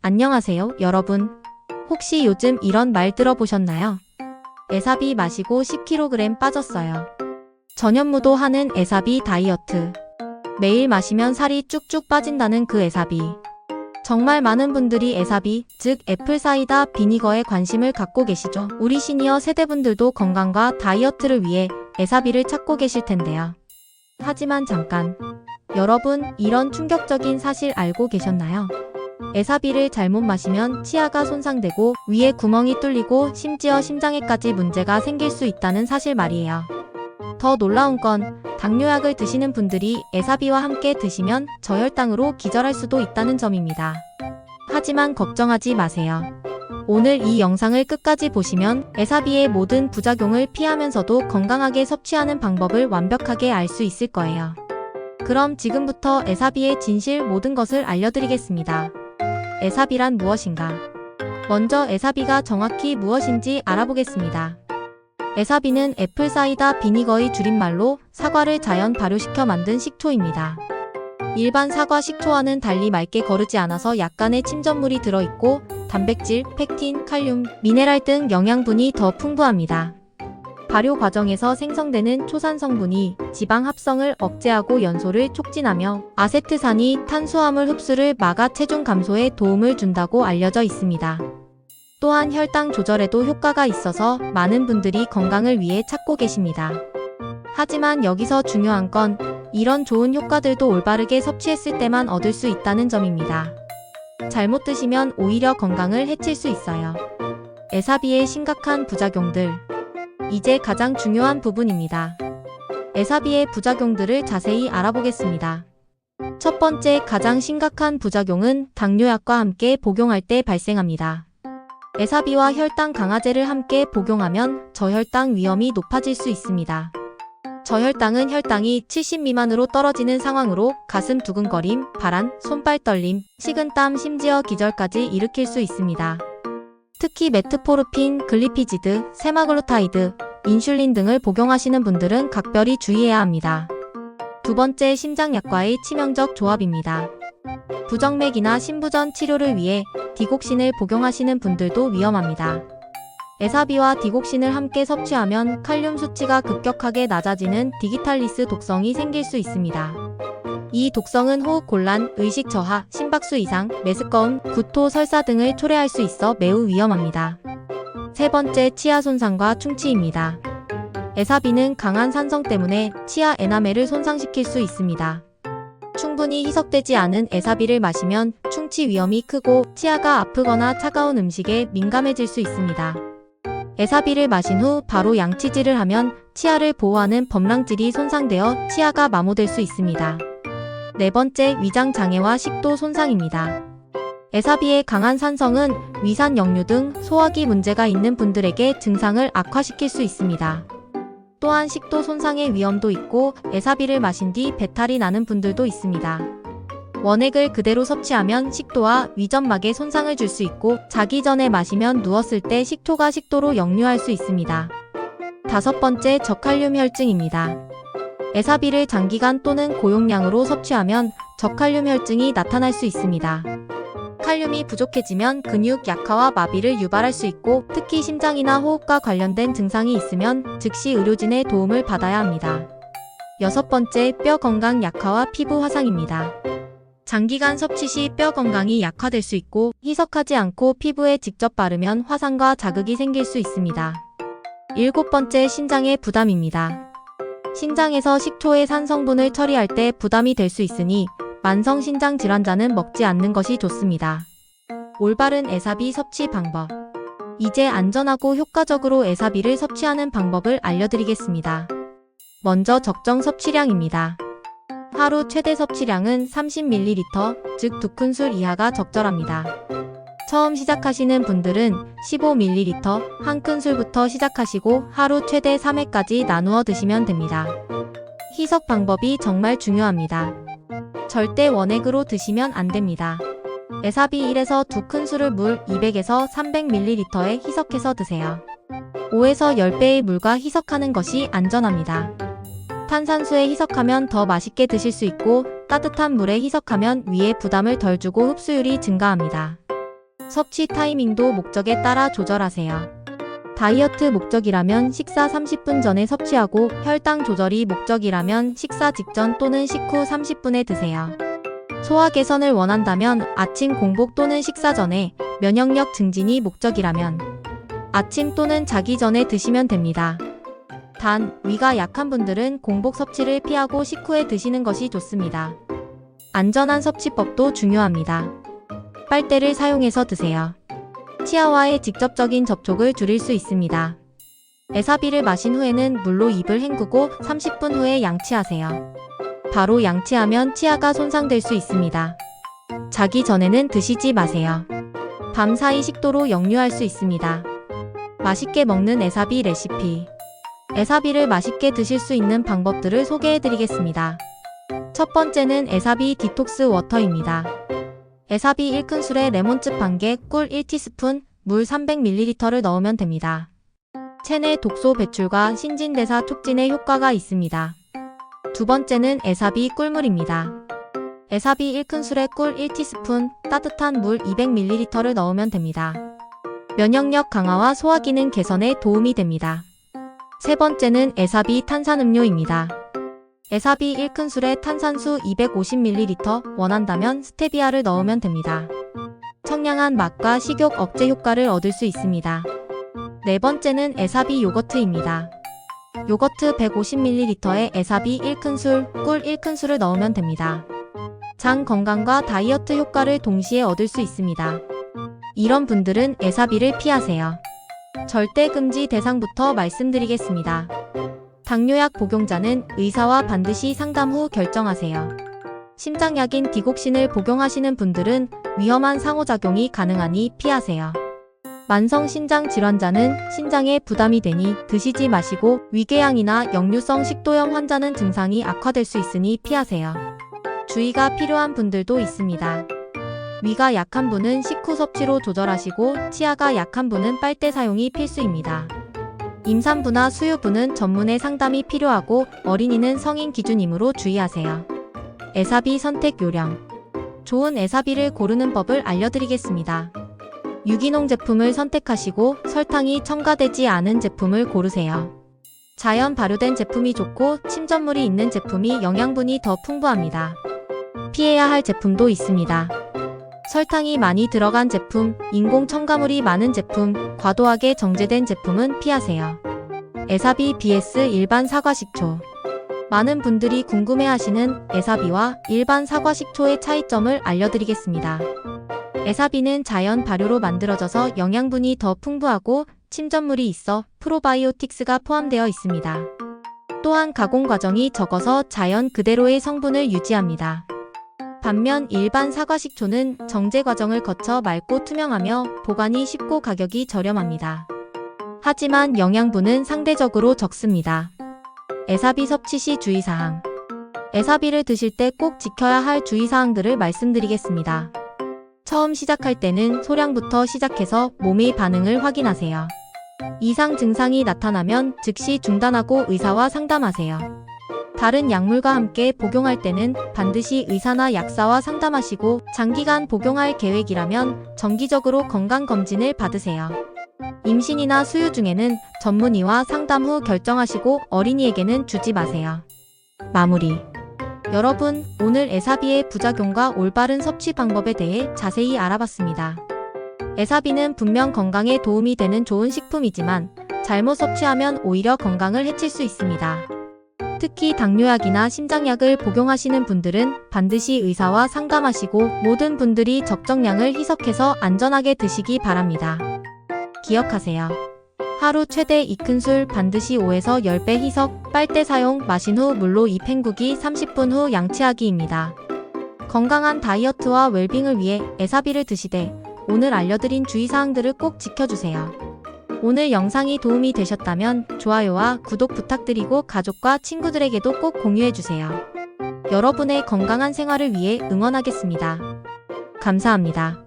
안녕하세요, 여러분. 혹시 요즘 이런 말 들어보셨나요? 에사비 마시고 10kg 빠졌어요. 전현무도 하는 에사비 다이어트. 매일 마시면 살이 쭉쭉 빠진다는 그 에사비. 정말 많은 분들이 에사비, 즉 애플사이다 비니거에 관심을 갖고 계시죠. 우리 시니어 세대분들도 건강과 다이어트를 위해 에사비를 찾고 계실 텐데요. 하지만 잠깐. 여러분, 이런 충격적인 사실 알고 계셨나요? 에사비를 잘못 마시면 치아가 손상되고 위에 구멍이 뚫리고 심지어 심장에까지 문제가 생길 수 있다는 사실 말이에요. 더 놀라운 건 당뇨약을 드시는 분들이 에사비와 함께 드시면 저혈당으로 기절할 수도 있다는 점입니다. 하지만 걱정하지 마세요. 오늘 이 영상을 끝까지 보시면 에사비의 모든 부작용을 피하면서도 건강하게 섭취하는 방법을 완벽하게 알 수 있을 거예요. 그럼 지금부터 에사비의 진실 모든 것을 알려드리겠습니다. 에사비란 무엇인가? 먼저 에사비가 정확히 무엇인지 알아보겠습니다. 에사비는 애플사이다 비니거의 줄임말로 사과를 자연 발효시켜 만든 식초입니다. 일반 사과 식초와는 달리 맑게 거르지 않아서 약간의 침전물이 들어있고 단백질, 펙틴, 칼륨, 미네랄 등 영양분이 더 풍부합니다. 발효 과정에서 생성되는 초산 성분이 지방 합성을 억제하고 연소를 촉진하며 아세트산이 탄수화물 흡수를 막아 체중 감소에 도움을 준다고 알려져 있습니다. 또한 혈당 조절에도 효과가 있어서 많은 분들이 건강을 위해 찾고 계십니다. 하지만 여기서 중요한 건 이런 좋은 효과들도 올바르게 섭취했을 때만 얻을 수 있다는 점입니다. 잘못 드시면 오히려 건강을 해칠 수 있어요. 에사비의 심각한 부작용들. 이제 가장 중요한 부분입니다. 에사비의 부작용들을 자세히 알아보겠습니다. 첫 번째 가장 심각한 부작용은 당뇨약과 함께 복용할 때 발생합니다. 에사비와 혈당 강화제를 함께 복용하면 저혈당 위험이 높아질 수 있습니다. 저혈당은 혈당이 70 미만으로 떨어지는 상황으로 가슴 두근거림, 발한, 손발 떨림, 식은땀, 심지어 기절까지 일으킬 수 있습니다. 특히 메트포르핀, 글리피지드, 세마글루타이드, 인슐린 등을 복용하시는 분들은 각별히 주의해야 합니다. 두 번째, 심장약과의 치명적 조합입니다. 부정맥이나 심부전 치료를 위해 디곡신을 복용하시는 분들도 위험합니다. 에사비와 디곡신을 함께 섭취하면 칼륨 수치가 급격하게 낮아지는 디기탈리스 독성이 생길 수 있습니다. 이 독성은 호흡 곤란, 의식 저하, 심박수 이상, 메스꺼움, 구토, 설사 등을 초래할 수 있어 매우 위험합니다. 세 번째, 치아 손상과 충치입니다. 에사비는 강한 산성 때문에 치아 에나멜을 손상시킬 수 있습니다. 충분히 희석되지 않은 에사비를 마시면 충치 위험이 크고 치아가 아프거나 차가운 음식에 민감해질 수 있습니다. 에사비를 마신 후 바로 양치질을 하면 치아를 보호하는 범랑질이 손상되어 치아가 마모될 수 있습니다. 네 번째, 위장 장애와 식도 손상입니다. 에사비의 강한 산성은 위산 역류 등 소화기 문제가 있는 분들에게 증상을 악화시킬 수 있습니다. 또한 식도 손상의 위험도 있고 에사비를 마신 뒤 배탈이 나는 분들도 있습니다. 원액을 그대로 섭취하면 식도와 위점막에 손상을 줄 수 있고 자기 전에 마시면 누웠을 때 식초가 식도로 역류할 수 있습니다. 다섯 번째, 저칼륨 혈증입니다. 에사비를 장기간 또는 고용량으로 섭취하면 저칼륨 혈증이 나타날 수 있습니다. 칼륨이 부족해지면 근육 약화와 마비를 유발할 수 있고 특히 심장이나 호흡과 관련된 증상이 있으면 즉시 의료진의 도움을 받아야 합니다. 여섯 번째, 뼈 건강 약화와 피부 화상입니다. 장기간 섭취 시 뼈 건강이 약화될 수 있고 희석하지 않고 피부에 직접 바르면 화상과 자극이 생길 수 있습니다. 일곱 번째, 신장의 부담입니다. 신장에서 식초의 산 성분을 처리할 때 부담이 될 수 있으니 만성 신장 질환자는 먹지 않는 것이 좋습니다. 올바른 에사비 섭취 방법. 이제 안전하고 효과적으로 에사비를 섭취하는 방법을 알려드리겠습니다. 먼저 적정 섭취량입니다. 하루 최대 섭취량은 30ml, 즉 2큰술 이하가 적절합니다. 처음 시작하시는 분들은 15ml, 1큰술부터 시작하시고 하루 최대 3회까지 나누어 드시면 됩니다. 희석 방법이 정말 중요합니다. 절대 원액으로 드시면 안 됩니다. 에사비 1에서 2큰술을 물 200에서 300ml에 희석해서 드세요. 5에서 10배의 물과 희석하는 것이 안전합니다. 탄산수에 희석하면 더 맛있게 드실 수 있고 따뜻한 물에 희석하면 위에 부담을 덜 주고 흡수율이 증가합니다. 섭취 타이밍도 목적에 따라 조절하세요. 다이어트 목적이라면 식사 30분 전에 섭취하고 혈당 조절이 목적이라면 식사 직전 또는 식후 30분에 드세요. 소화 개선을 원한다면 아침 공복 또는 식사 전에, 면역력 증진이 목적이라면 아침 또는 자기 전에 드시면 됩니다. 단, 위가 약한 분들은 공복 섭취를 피하고 식후에 드시는 것이 좋습니다. 안전한 섭취법도 중요합니다. 빨대를 사용해서 드세요. 치아와의 직접적인 접촉을 줄일 수 있습니다. 에사비를 마신 후에는 물로 입을 헹구고 30분 후에 양치하세요. 바로 양치하면 치아가 손상될 수 있습니다. 자기 전에는 드시지 마세요. 밤사이 식도로 역류할 수 있습니다. 맛있게 먹는 에사비 레시피. 에사비를 맛있게 드실 수 있는 방법들을 소개해드리겠습니다. 첫 번째는 에사비 디톡스 워터입니다. 에사비 1큰술에 레몬즙 반개, 꿀 1티스푼, 물 300ml를 넣으면 됩니다. 체내 독소 배출과 신진대사 촉진에 효과가 있습니다. 두 번째는 에사비 꿀물입니다. 에사비 1큰술에 꿀 1티스푼, 따뜻한 물 200ml를 넣으면 됩니다. 면역력 강화와 소화기능 개선에 도움이 됩니다. 세 번째는 에사비 탄산음료입니다. 에사비 1큰술에 탄산수 250ml, 원한다면 스테비아를 넣으면 됩니다. 청량한 맛과 식욕 억제 효과를 얻을 수 있습니다. 네 번째는 에사비 요거트입니다. 요거트 150ml에 에사비 1큰술, 꿀 1큰술을 넣으면 됩니다. 장 건강과 다이어트 효과를 동시에 얻을 수 있습니다. 이런 분들은 에사비를 피하세요. 절대 금지 대상부터 말씀드리겠습니다. 당뇨약 복용자는 의사와 반드시 상담 후 결정하세요. 심장약인 디곡신을 복용하시는 분들은 위험한 상호작용이 가능하니 피하세요. 만성 신장 질환자는 신장에 부담이 되니 드시지 마시고 위궤양이나 역류성 식도염 환자는 증상이 악화될 수 있으니 피하세요. 주의가 필요한 분들도 있습니다. 위가 약한 분은 식후 섭취로 조절하시고 치아가 약한 분은 빨대 사용이 필수입니다. 임산부나 수유부는 전문의 상담이 필요하고 어린이는 성인 기준이므로 주의하세요. 에사비 선택 요령. 좋은 에사비를 고르는 법을 알려드리겠습니다. 유기농 제품을 선택하시고 설탕이 첨가되지 않은 제품을 고르세요. 자연 발효된 제품이 좋고 침전물이 있는 제품이 영양분이 더 풍부합니다. 피해야 할 제품도 있습니다. 설탕이 많이 들어간 제품, 인공 첨가물이 많은 제품, 과도하게 정제된 제품은 피하세요. 에사비 vs 일반 사과식초. 많은 분들이 궁금해하시는 에사비와 일반 사과식초의 차이점을 알려드리겠습니다. 에사비는 자연 발효로 만들어져서 영양분이 더 풍부하고 침전물이 있어 프로바이오틱스가 포함되어 있습니다. 또한 가공 과정이 적어서 자연 그대로의 성분을 유지합니다. 반면 일반 사과식초는 정제 과정을 거쳐 맑고 투명하며 보관이 쉽고 가격이 저렴합니다. 하지만 영양분은 상대적으로 적습니다. 에사비 섭취 시 주의사항. 에사비를 드실 때 꼭 지켜야 할 주의사항들을 말씀드리겠습니다. 처음 시작할 때는 소량부터 시작해서 몸의 반응을 확인하세요. 이상 증상이 나타나면 즉시 중단하고 의사와 상담하세요. 다른 약물과 함께 복용할 때는 반드시 의사나 약사와 상담하시고 장기간 복용할 계획이라면 정기적으로 건강검진을 받으세요. 임신이나 수유 중에는 전문의와 상담 후 결정하시고 어린이에게는 주지 마세요. 마무리. 여러분, 오늘 에사비의 부작용과 올바른 섭취 방법에 대해 자세히 알아봤습니다. 에사비는 분명 건강에 도움이 되는 좋은 식품이지만 잘못 섭취하면 오히려 건강을 해칠 수 있습니다. 특히 당뇨약이나 심장약을 복용하시는 분들은 반드시 의사와 상담하시고 모든 분들이 적정량을 희석해서 안전하게 드시기 바랍니다. 기억하세요. 하루 최대 2큰술, 반드시 5에서 10배 희석, 빨대 사용, 마신 후 물로 입 헹구기, 30분 후 양치하기입니다. 건강한 다이어트와 웰빙을 위해 에사비를 드시되 오늘 알려드린 주의사항들을 꼭 지켜주세요. 오늘 영상이 도움이 되셨다면 좋아요와 구독 부탁드리고 가족과 친구들에게도 꼭 공유해주세요. 여러분의 건강한 생활을 위해 응원하겠습니다. 감사합니다.